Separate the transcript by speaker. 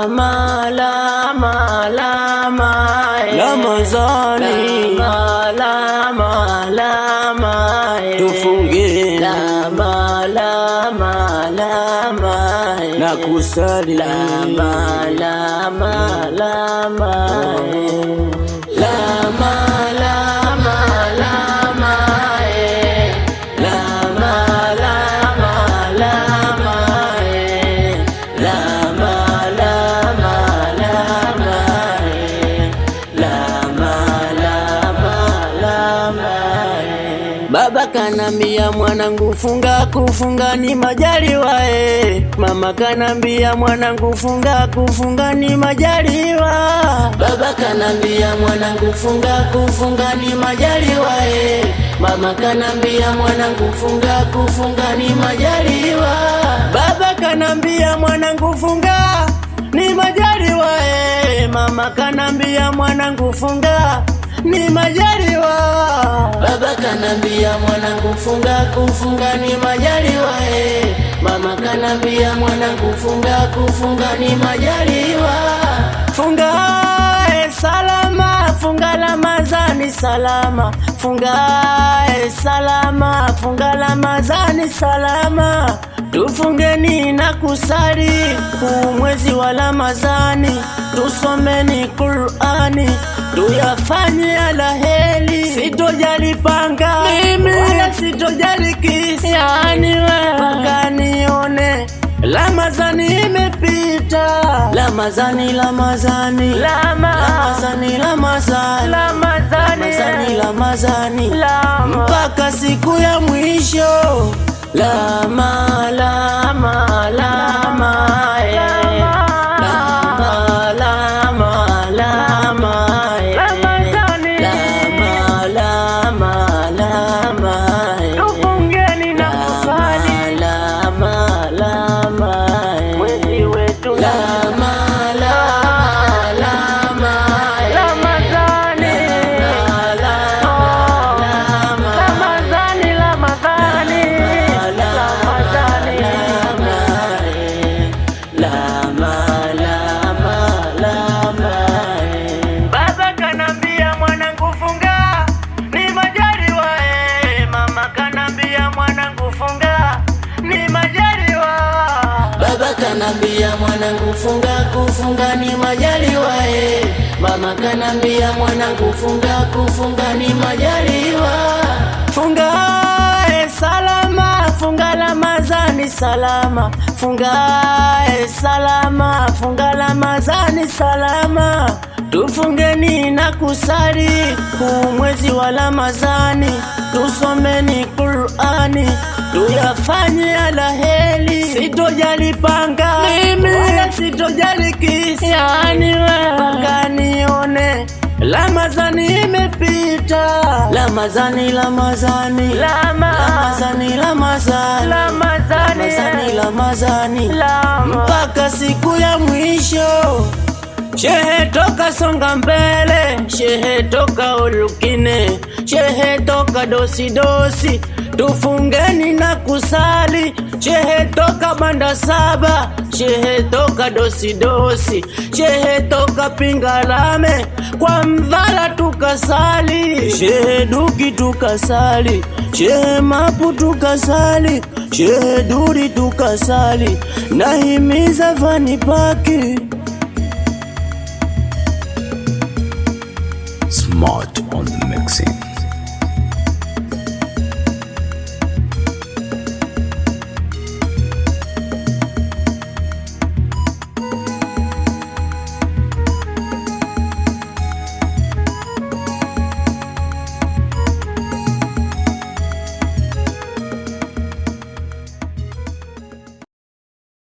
Speaker 1: Lama, lama, lama,
Speaker 2: Ramadhani,
Speaker 1: lama, lama,
Speaker 2: tufunge
Speaker 1: lama, lama, lama,
Speaker 2: na kusali
Speaker 1: lama, lama, lama, lama, lama, lama, lama, lama, lama, Baba kanambia mwanangu funga, kufunga ni majaliwa Mama kanambia mwanangu funga, kufunga ni majaliwa. Baba kanambia mwanangu funga, kufunga ni majaliwa Mama kanambia mwanangu funga, kufunga ni majaliwa. Baba kanambia mwanangu funga ni majaliwa Mama kanambia mwanangu funga ni majaliwa. Baba kanambia mwanangu funga, kufunga ni majaliwa Mama kanambia mwanangu funga, kufunga ni majaliwa. Funga salama, funga Ramadhani salama. Funga salama, funga Ramadhani salama. Tufungeni na kusali mwezi wa Ramadhani, tusomeni Qur'ani, tuyafanye alaheri. Sitojali panga wala sitojali kisa, yani wewe nione Ramadhani imepita. Ramadhani, Ramadhani, Ramadhani, Ramadhani, Ramadhani, mpaka siku ya mwisho. Lama, lama, lama, kanambia mwanangu funga, kufunga ni majaliwa Mama kanambia mwanangu funga, kufunga ni majaliwa. Funga salama, funga Ramadhani salama. Funga salama, funga Ramadhani salama. Tufungeni na kusali mwezi wa Ramadhani, tusomeni Qur'ani, tuyafanye alaheri. Sitojali panga wala sitojali kisa, yani wewe nione Ramadhani imepita. Ramadhani, Ramadhani, Ramadhani, Ramadhani, Ramadhani, mpaka siku ya mwisho. Shehe toka songa mbele, shehe toka ulukine, shehe toka dosi dosi, tufungeni na kusali. Shehe toka banda saba, shehe toka dosi dosi, shehe toka Pingalame, kwa Mdhala tukasali. Shehe Duki tukasali, shehe Mapu tukasali, shehe Duri tukasali, nahimiza Fani Paki.
Speaker 3: Smart on the mixing.